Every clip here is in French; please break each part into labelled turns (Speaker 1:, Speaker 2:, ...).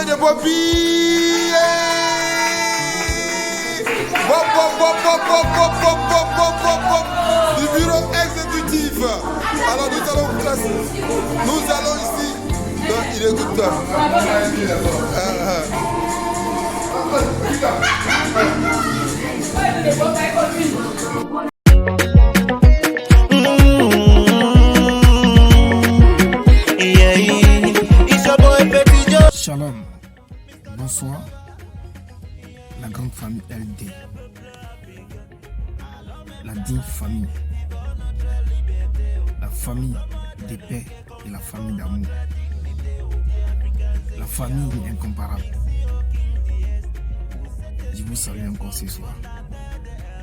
Speaker 1: De Bobby, du bureau exécutif. Alors nous allons ici. Donc il écoute.
Speaker 2: Shalom, bonsoir, la grande famille LD, la digne famille, la famille de paix et la famille d'amour, la famille incomparable. Je vous salue encore ce soir.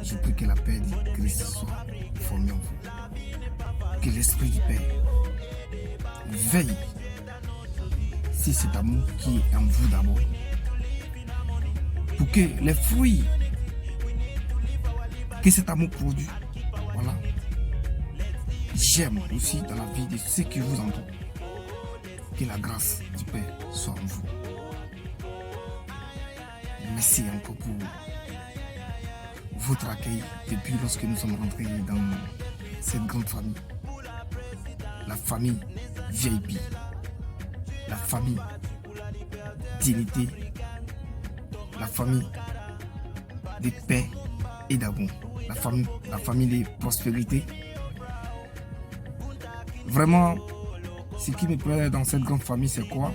Speaker 2: Je prie que la paix de Christ soit formée en vous, que l'esprit du Père veille si cet amour qui est en vous d'abord, pour que les fruits que cet amour produit, voilà, j'aime aussi dans la vie de ceux qui vous entourent, que la grâce du Père soit en vous. Merci encore pour votre accueil depuis lorsque nous sommes rentrés dans cette grande famille, la famille VIP. La famille dignité, la famille de paix et d'amour, la famille de prospérité. Vraiment, ce qui me plaît dans cette grande famille, c'est quoi?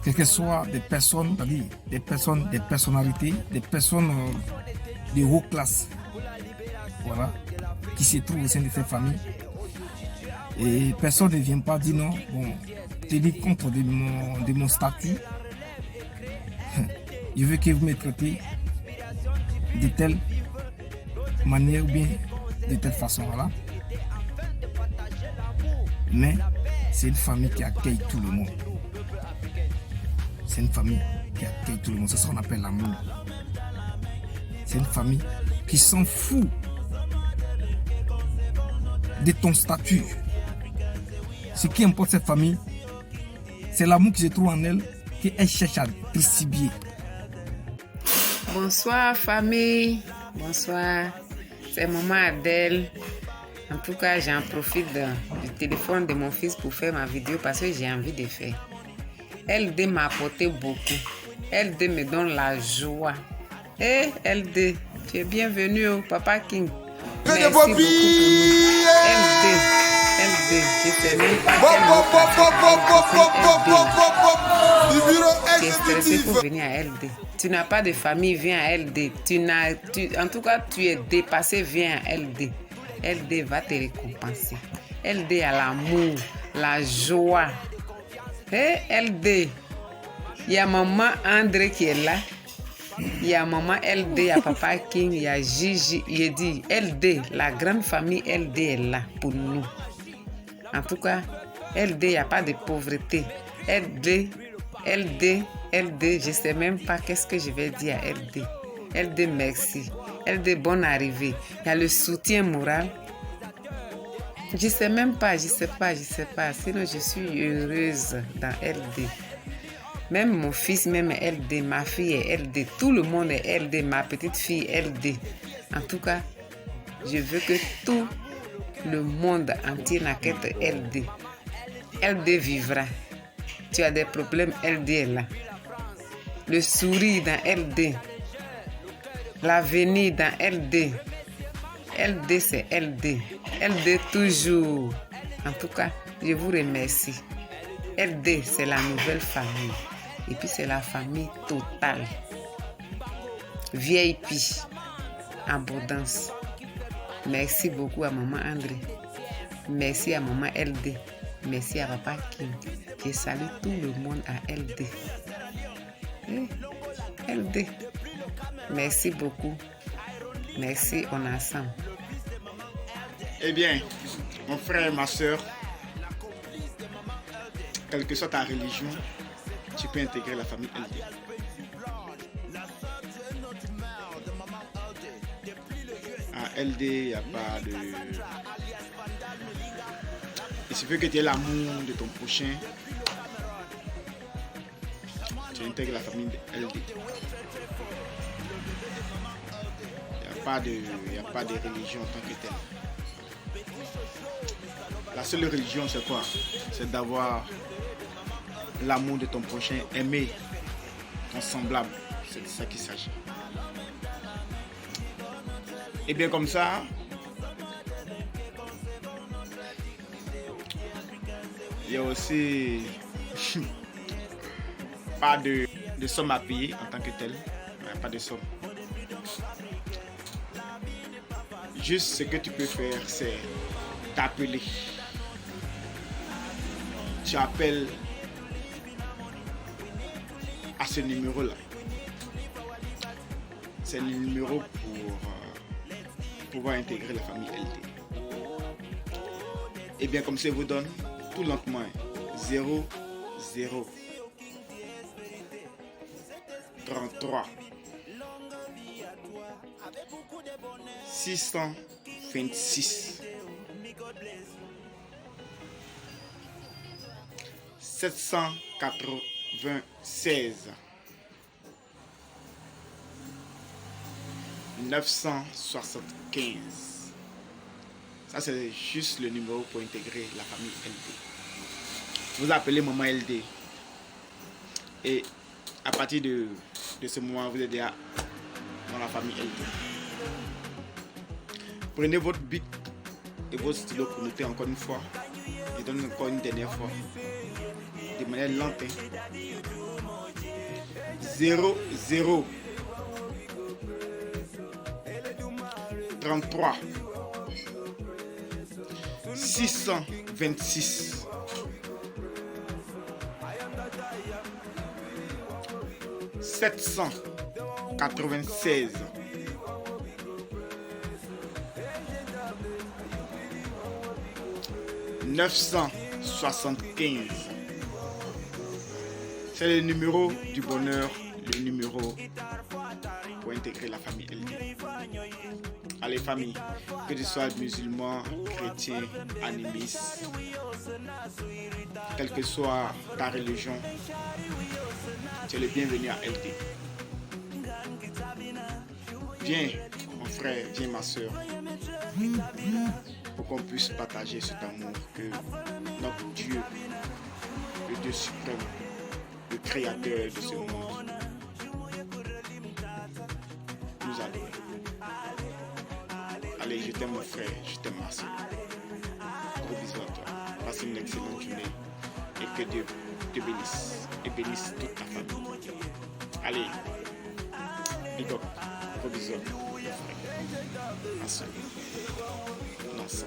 Speaker 2: Quelles que soient des personnes, c'est-à-dire des personnalités, des personnes de haute classe, voilà, qui se trouvent au sein de cette famille. Et personne ne vient pas dire non, bon, tenir compte de mon statut. Je veux que vous me traitez de telle manière ou bien de telle façon, voilà. Mais c'est une famille qui accueille tout le monde. C'est une famille qui accueille tout le monde. C'est ce qu'on appelle l'amour. C'est une famille qui s'en fout de ton statut. Ce qui importe cette famille, c'est l'amour qui se trouve en elle, qu'elle cherche à distribuer.
Speaker 3: Bonsoir famille, bonsoir, c'est maman Adèle. En tout cas, j'en profite du téléphone de mon fils pour faire ma vidéo parce que j'ai envie de faire. LD m'a apporté beaucoup. LD me donne la joie. Et LD, tu es bienvenue au Papa King. Merci beaucoup pour nous. LD, je sais même pas
Speaker 1: du bureau
Speaker 3: tu es stressé
Speaker 1: exécutif.
Speaker 3: pour venir à LD. Tu n'as pas de famille, viens à LD. En tout cas, tu es dépassé, viens à LD. LD va te récompenser. LD a l'amour, la joie. Hey, LD, il y a maman André qui est là. Il y a maman LD, il y a papa King, il y a Gigi. Il dit LD, la grande famille LD est là pour nous. En tout cas, LD, il n'y a pas de pauvreté. LD, je ne sais même pas qu'est-ce que je vais dire à LD. LD, merci. LD, bonne arrivée. Il y a le soutien moral. Je ne sais même pas, je sais pas. Sinon, je suis heureuse dans LD. Même mon fils, même LD, ma fille est LD. Tout le monde est LD, ma petite fille LD. En tout cas, je veux que tout le monde entier n'a qu'être LD. LD vivra. Tu as des problèmes, LD est là. Le sourire dans LD. L'avenir dans LD. LD, c'est LD. LD toujours. En tout cas, je vous remercie. LD, c'est la nouvelle famille. Et puis, c'est la famille totale. VIP. Abondance. Merci beaucoup à maman André. Merci à maman LD. Merci à papa Kim. Je salue tout le monde à LD. LD. Merci beaucoup. Merci, on est ensemble.
Speaker 4: Eh bien, mon frère et ma soeur, quelle que soit ta religion, tu peux intégrer la famille LD. À LD, il n'y a pas de... Il suffit que tu aies l'amour de ton prochain, tu intègres la famille de LD. Il n'y a pas de religion en tant que telle. La seule religion, c'est quoi? C'est d'avoir l'amour de ton prochain, aimer ton semblable. C'est de ça qu'il s'agit. Et bien comme ça, il y a aussi pas de somme à payer en tant que tel. Il n'y a pas de somme. Juste ce que tu peux faire, c'est t'appeler. Tu appelles à ce numéro-là. C'est le numéro pour pouvoir intégrer la famille LD. Et bien comme ça, vous donne tout lentement 0 0 33 626 796 975. Ça, c'est juste le numéro pour intégrer la famille LD. Vous appelez maman LD. Et à partir de ce moment, vous êtes déjà dans la famille LD. Prenez votre bic et votre stylo pour noter encore une fois. Je donne encore une dernière fois. De manière lente. 0 0 33 626 796 975. C'est le numéro du bonheur, le numéro pour intégrer la famille LD. Allez famille, que tu sois musulman, chrétien, animiste, quelle que soit ta religion, tu es le bienvenu à LD. Viens mon frère, viens ma soeur, pour qu'on puisse partager cet amour que notre Dieu, le Dieu suprême, le créateur de ce monde, nous a donné. Allez, je t'aime mon frère, je t'aime ma soeur. Gros bisous à toi. Passe une excellente journée et que Dieu te bénisse et bénisse toute ta famille. Allez, big up. Gros bisous à toi, mon frère, ma soeur. Non, ça.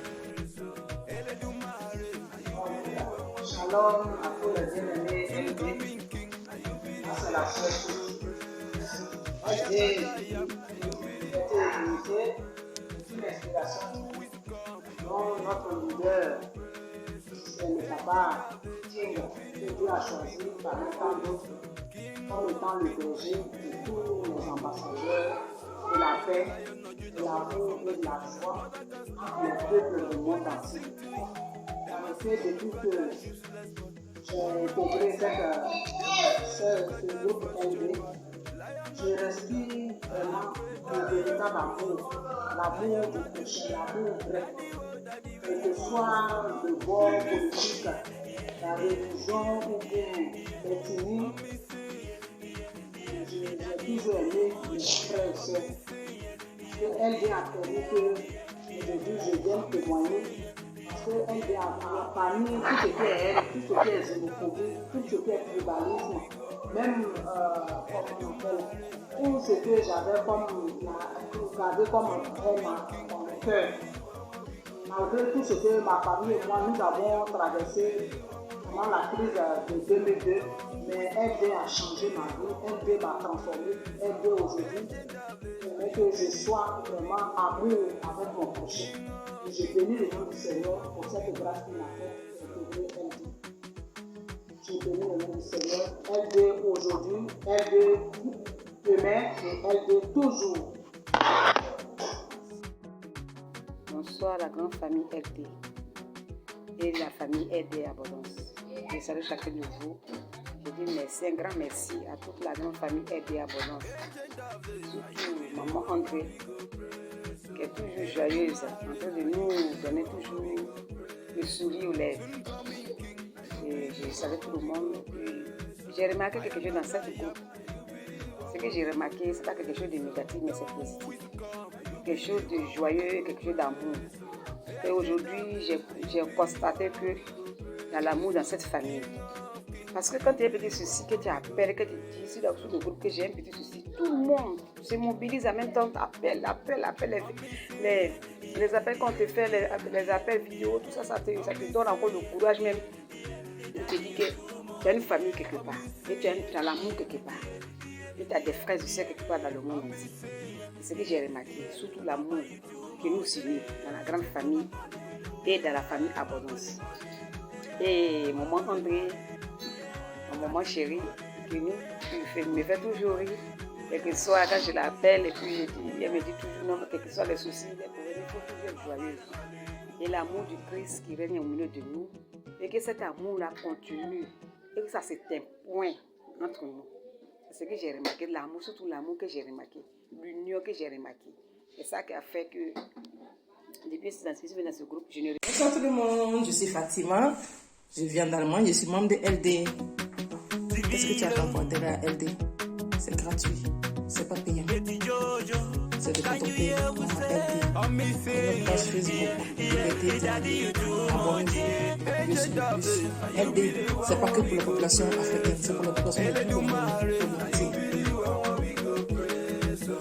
Speaker 5: Shalom à tous les bien-aimés LD. C'est la fête. J'ai été invité, une inspiration dont notre leader, c'est le papa Ting, que Dieu a choisi parmi tant d'autres, comme étant le berger de tous les ambassadeurs de la paix, de l'amour et de la joie entre les peuples du monde entier. En effet, depuis que j'ai intégré ce groupe LD, je respire vraiment le véritable amour, l'amour du prochain, l'amour vrai. Quel que soit le bord politique, la religion ou l'ethnie, j'ai toujours aimé mes frères et sœurs. Parce que LD a permis que aujourd'hui je vienne témoigner. Parce qu'elle a parmi tout ce qui est haine, tout ce qui est xénophobie, tout ce qui est tribalisme, même tout ce que j'avais gardé comme haine dans mon cœur. Malgré tout ce que ma famille et moi nous avons traversé pendant la crise de 2002, mais LD a changé ma vie, LD m'a transformé, LD aujourd'hui permet que je sois vraiment amour avec mon prochain. Je bénis le nom du Seigneur pour cette grâce qu'il m'a faite de trouver LD. Tu es béni au nom du Seigneur. LD aujourd'hui, LD demain et LD toujours.
Speaker 6: Bonsoir la grande famille LD et la famille LD Abondance. Je salue chacun de vous. Je dis merci, un grand merci à toute la grande famille LD Abondance. Surtout maman André, qui est toujours joyeuse, en train de nous donner toujours le sourire aux lèvres. Et je salue tout le monde. J'ai remarqué quelque chose dans cette groupe. Ce que j'ai remarqué, ce n'est pas quelque chose de négatif, mais c'est positif. Quelque chose de joyeux, quelque chose d'amour. Et aujourd'hui, j'ai constaté qu'il y a l'amour dans cette famille. Parce que quand tu as un petit souci, que tu appelles, que tu dis, si dans le groupe que j'ai un petit souci, tout le monde se mobilise en même temps, appelle les appels qu'on te fait, les appels vidéo, tout ça, ça te donne encore le courage même. Tu te dis que tu as une famille quelque part, et tu as l'amour quelque part, et tu as des frères aussi quelque part dans le monde entier. C'est ce que j'ai remarqué, surtout l'amour qui nous unit dans la grande famille et dans la famille Abondance. Et maman André, ma maman chérie, qui me fait toujours rire, quel que soit quand je l'appelle, et puis elle me dit toujours non, quel que soit les soucis, il faut toujours être joyeuse. Et l'amour du Christ qui règne au milieu de nous, et que cet amour-là continue, et que ça c'est un point entre nous. C'est ce que j'ai remarqué, l'amour, surtout l'amour que j'ai remarqué, l'union que j'ai remarqué. C'est ça qui a fait que, depuis que je suis dans ce groupe, je ne...
Speaker 7: Bonsoir tout le monde, je suis Fatima, je viens d'Allemagne, je suis membre de LD. Qu'est-ce que tu attends pour adhérer à LD? C'est gratuit, c'est pas payant. C'est de quand on paye à LD. Et notre page Facebook, Liberté, abonnez-vous, plus. LD, c'est pas que pour la population africaine, c'est pour la population de tout le monde.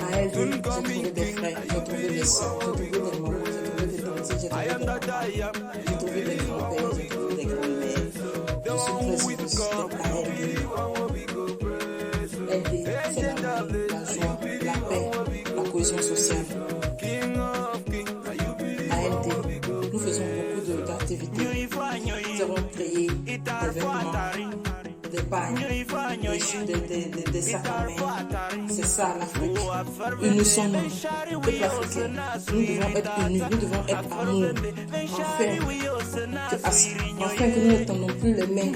Speaker 7: À LD, j'ai trouvé des frères, j'ai trouvé des soeurs, j'ai trouvé des mamans, j'ai trouvé des tantes, j'ai trouvé des papas, j'ai trouvé des grands-pères, j'ai trouvé des grands-mères. Je suis très heureuse d'être à LD. LD, c'est l'amour, la joie, la paix, la cohésion sociale. À LD, nous faisons beaucoup d'activités. Nous avons créé des vêtements, des pailles, des sacs à main. C'est ça l'Afrique. Unissons nous, peuple africain. Nous devons être unis, nous devons être amour. Afin que nous ne tendons plus les mains.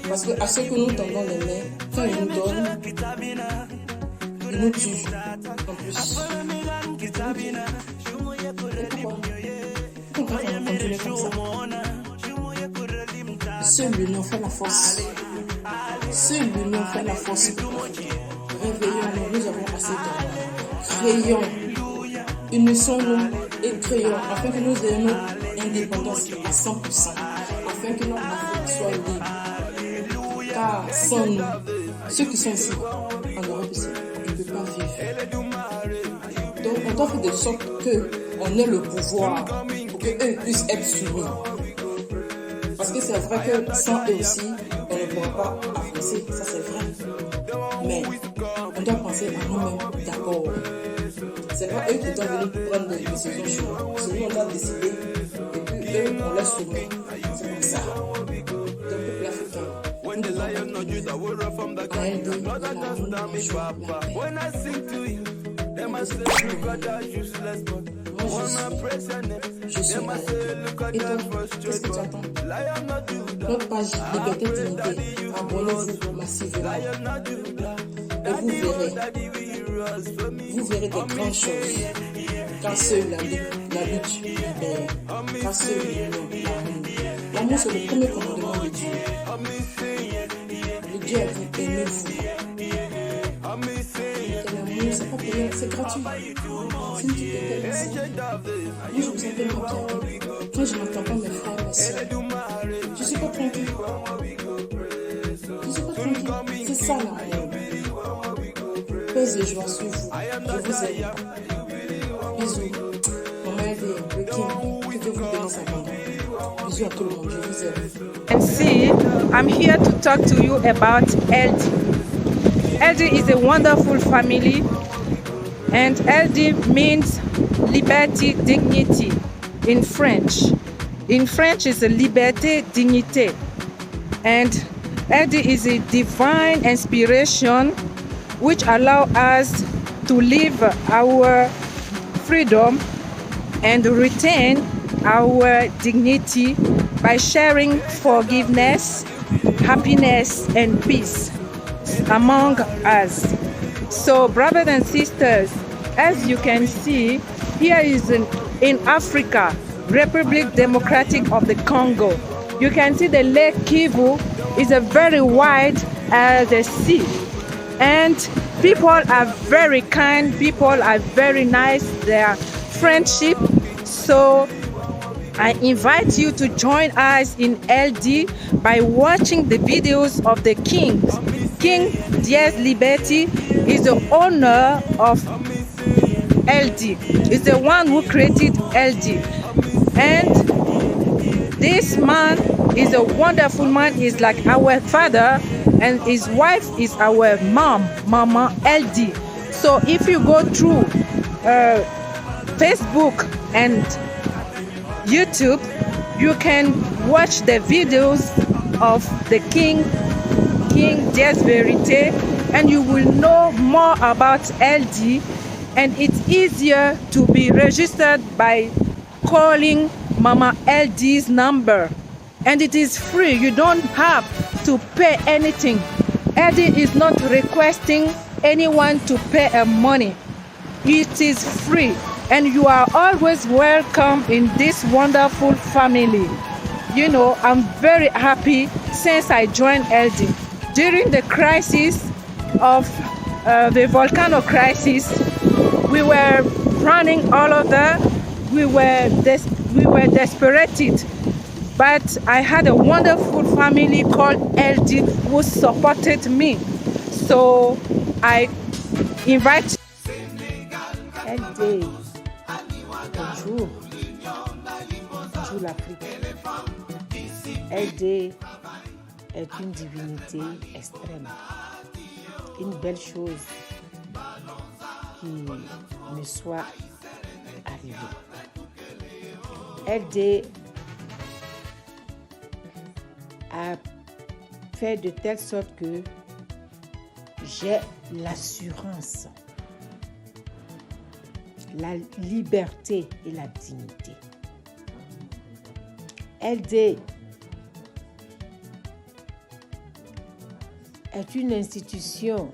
Speaker 7: Parce que à ceux que nous tendons les mains, quand ils nous donnent, ils nous tuent. En plus. Pourquoi on continue comme ça? Seule l'union fait la force. Seule l'union fait la force. Réveillons-nous, nous avons assez de temps. Créons, unissons-nous et créons afin que nous ayons notre indépendance à 100%. Afin que notre Afrique soit libre. Car sans nous, ceux qui sont ici, en Europe ici, ils ne peuvent pas vivre. Donc on doit faire de sorte qu'on ait le pouvoir pour qu'eux puissent être soumis. Parce que c'est vrai que sans eux aussi, on ne pourra pas avancer, ça c'est vrai. Mais on doit penser à nous-mêmes d'abord. C'est pas eux qui doivent venir prendre des décisions sur nous. C'est nous, on doit décider et puis eux, on leur soumet. C'est comme ça. Donc, peuple africain, nous devons être unis. À aider l'amour, la joie, la paix. Je suis malade. Et toi, qu'est-ce que tu attends? Notre page Liberté Dignité, abonnez-vous massivement. Et vous verrez des grandes choses. Car seul la lutte libère. Car seul l'amour. L'amour, c'est le premier commandement de Dieu. Le Dieu a dit aimez-vous. L'amour, c'est pas payant, c'est gratuit. Si tu t'appelles ici, moi je me sens tellement bien. Quand je n'entends pas mes frères, mes soeurs, je suis pas tranquille. Je suis pas tranquille. C'est ça l'amour. Paix et joie sur vous. Je vous aime. Bisous. Maman Elder, le King, que Dieu vous bénisse abondamment. Bisous à tout le monde. Je vous aime.
Speaker 8: And see, I'm here to talk to you about LD. LD is a wonderful family, and LD means liberty, dignity in French. In French, it's liberté, dignité. And LD is a divine inspiration which allow us to live our freedom and retain our dignity by sharing forgiveness, happiness, and peace among us. So, brothers and sisters, as you can see, here is in Africa, Republic Democratic of the Congo. You can see the Lake Kivu is a very wide as the sea. And people are very kind, people are very nice, their friendship. So I invite you to join us in LD by watching the videos of the king. King Diaz Liberty is the owner of LD. He's the one who created LD. And this man is a wonderful man. He's like our father, and his wife is our mom, Mama LD. So if you go through Facebook and YouTube, you can watch the videos of the King Diaz Verite, and you will know more about LD. And it's easier to be registered by calling Mama LD's number. And it is free. You don't have to pay anything. LD is not requesting anyone to pay money. It is free. And you are always welcome in this wonderful family. You know, I'm very happy since I joined LD. During the crisis of the volcano crisis, we were running all over. We were desperate. But I had a wonderful family called LD who supported me. So I invite LD. Bonjour. Bonjour l'Afrique. LD est une divinité extrême. Une belle chose qui me soit arrivée. LD a fait de telle sorte que j'ai l'assurance, la liberté et la dignité. LD est une institution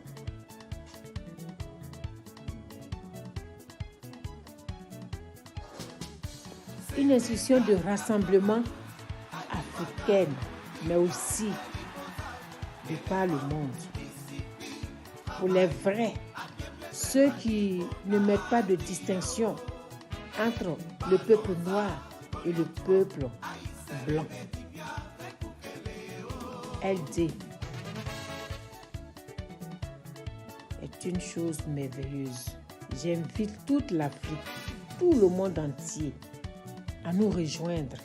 Speaker 8: de rassemblement africaine, mais aussi de par le monde. Pour les vrais, ceux qui ne mettent pas de distinction entre le peuple noir et le peuple blanc. LD est une chose merveilleuse. J'invite toute l'Afrique, tout le monde entier à nous rejoindre,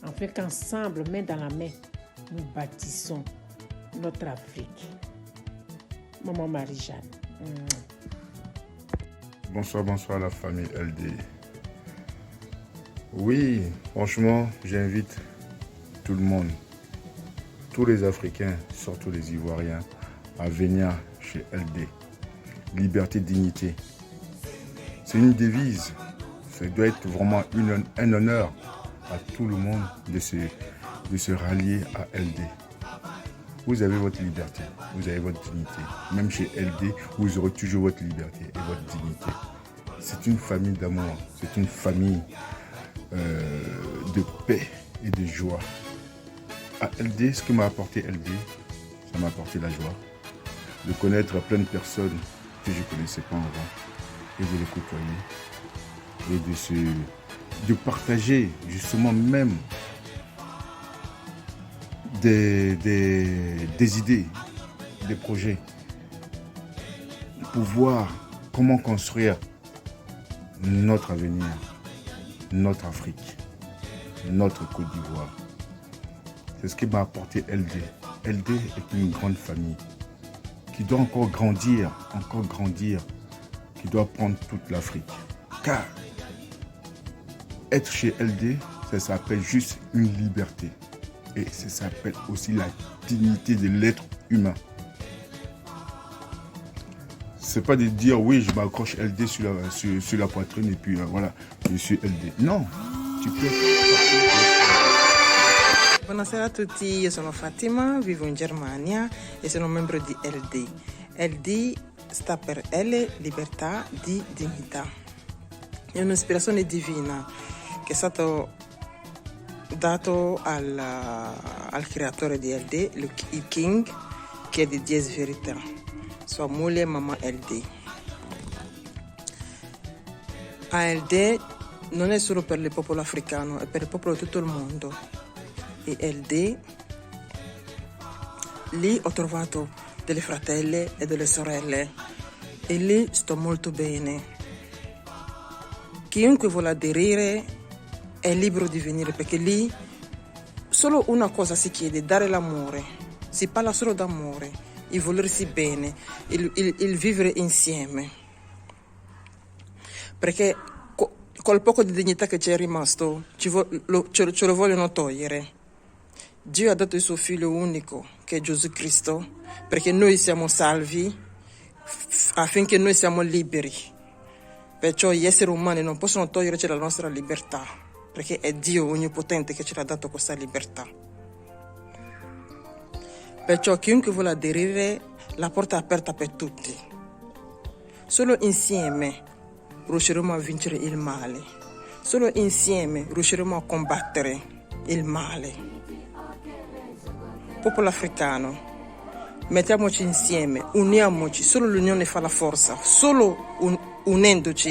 Speaker 8: afin qu'ensemble, main dans la main, nous bâtissons notre Afrique. Maman Marie-Jeanne.
Speaker 9: Bonsoir la famille LD. Oui, franchement, j'invite tout le monde, tous les Africains, surtout les Ivoiriens, à venir chez LD. Liberté, dignité. C'est une devise. Ça doit être vraiment un honneur à tout le monde de se rallier à LD. Vous avez votre liberté, vous avez votre dignité. Même chez LD, vous aurez toujours votre liberté et votre dignité. C'est une famille d'amour, c'est une famille de paix et de joie. À LD, ce que m'a apporté LD, ça m'a apporté la joie. De connaître plein de personnes que je ne connaissais pas avant et de les côtoyer. Et de partager justement même des idées, des projets, pour voir comment construire notre avenir, notre Afrique, notre Côte d'Ivoire. C'est ce qui m'a apporté LD. LD est une grande famille qui doit encore grandir, qui doit prendre toute l'Afrique. Car être chez LD, ça s'appelle juste une liberté. Et ça s'appelle aussi la dignité de l'être humain. C'est pas de dire oui, je m'accroche LD sur la poitrine et puis voilà, je suis LD. Non, tu peux.
Speaker 10: Buonasera a tutti, io sono Fatima, vivo in Germania e sono membro di LD. LD sta per L, libertà, D, dignità. È un'ispirazione divina che è stato dato al creatore di LD, il King, che è di Dies Verità, sua moglie mamma LD. ALD non è solo per il popolo africano, è per il popolo di tutto il mondo. E LD, lì ho trovato delle fratelle e delle sorelle e lì sto molto bene. Chiunque vuole aderire è libero di venire, perché lì solo una cosa si chiede: dare l'amore. Si parla solo d'amore, il volersi bene, il vivere insieme. Perché col poco di dignità che ci è rimasto ce lo vogliono togliere. Dio ha dato il suo figlio unico, che è Gesù Cristo, perché noi siamo salvi, affinché noi siamo liberi. Perciò gli esseri umani non possono toglierci la nostra libertà, perché è Dio onnipotente che ce l'ha dato questa libertà. Perciò chiunque vuole aderire, la porta è aperta per tutti. Solo insieme riusciremo a vincere il male. Solo insieme riusciremo a combattere il male. Popolo africano, mettiamoci insieme, uniamoci, solo l'unione fa la forza, solo unendoci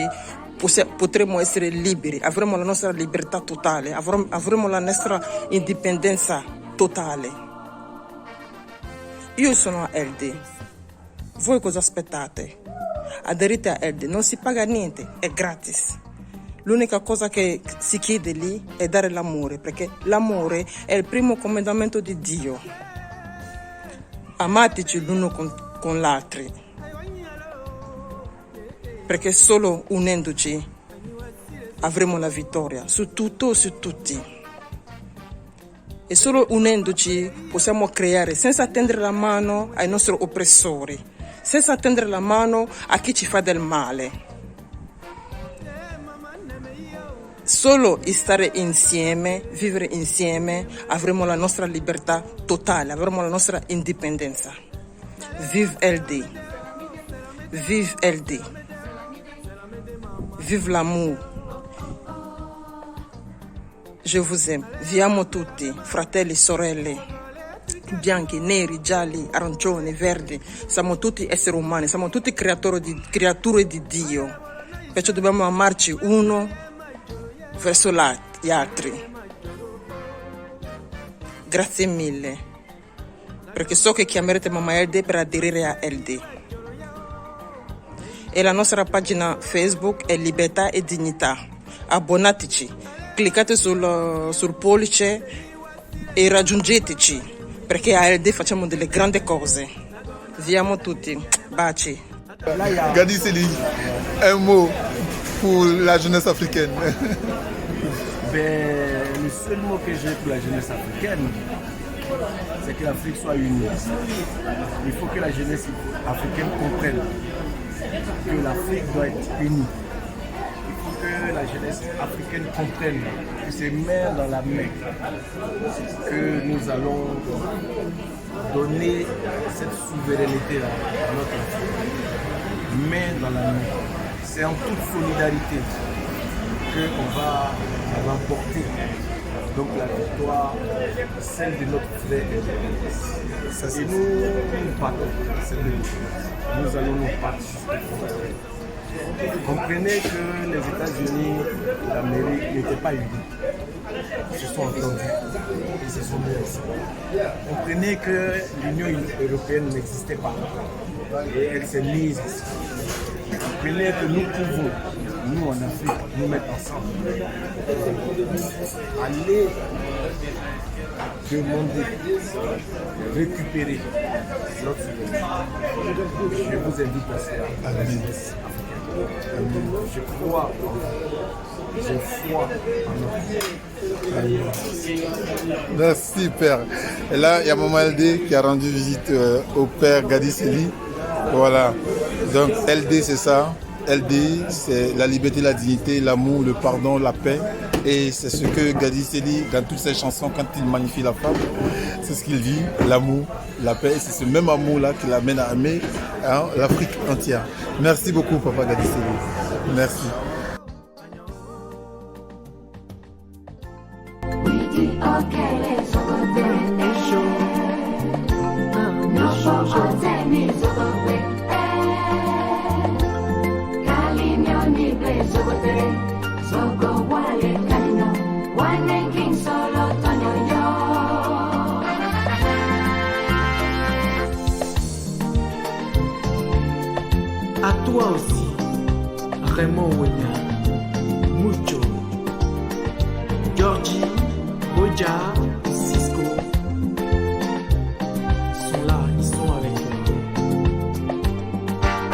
Speaker 10: potremo essere liberi, avremo la nostra libertà totale, avremo la nostra indipendenza totale. Io sono a LD, voi cosa aspettate? Aderite a LD, non si paga niente, è gratis. L'unica cosa che si chiede lì è dare l'amore, perché l'amore è il primo comandamento di Dio. Amateci l'uno con l'altro, perché solo unendoci avremo la vittoria su tutto e su tutti. E solo unendoci possiamo creare, senza tendere la mano ai nostri oppressori, senza tendere la mano a chi ci fa del male. Solo stare insieme, vivere insieme, avremo la nostra libertà totale, avremo la nostra indipendenza. Vive LD, vive LD, vive l'amour. Je vous aime, vi amo tutti, fratelli, sorelle, bianchi, neri, gialli, arancioni, verdi, siamo tutti esseri umani, siamo tutti creature di Dio, perciò dobbiamo amarci uno verso gli altri. Grazie mille, perché so che chiamerete Mamma LD per aderire a LD. E la nostra pagina Facebook è Libertà e Dignità. Abbonateci, cliccate sul pollice e raggiungeteci, perché a LD facciamo delle grandi cose. Vi amo tutti, baci.
Speaker 1: Gadi Seli, un mot pour la jeunesse africaine.
Speaker 11: Le seul mot que j'ai pour la jeunesse africaine, c'est que l'Afrique soit unie. Il faut que la jeunesse africaine comprenne que l'Afrique doit être unie. Il faut que la jeunesse africaine comprenne que c'est main dans la main que nous allons donner cette souveraineté-là à notre Afrique. Main dans la main. C'est en toute solidarité qu'on va remporter donc la victoire, celle de notre frère. Et nous partons, nous allons nous participer. Comprenez que les États-Unis et l'Amérique n'étaient pas unis. Ils se sont entendus, ils se sont mis. Comprenez que l'Union européenne n'existait pas et elle s'est mise ici. Comprenez que nous pouvons, nous en Afrique, nous mettre ensemble, aller demander, récupérer notre souveraineté. Je vous invite à cela, à la jeunesse africaine. Je crois j'ai foi en
Speaker 1: Merci, Père. Et là, il y a Maman LD qui a rendu visite au Père Gadi Sely. Voilà. Donc, LD, c'est ça. LD, c'est la liberté, la dignité, l'amour, le pardon, la paix. Et c'est ce que Gadi Sely, dans toutes ses chansons, quand il magnifie la femme, c'est ce qu'il dit, l'amour, la paix. Et c'est ce même amour-là qui l'amène à aimer l'Afrique entière. Merci beaucoup, Papa Gadi Sely. Merci.
Speaker 12: À toi aussi, Raymond Wenya, Mucho, Georgie, Boja,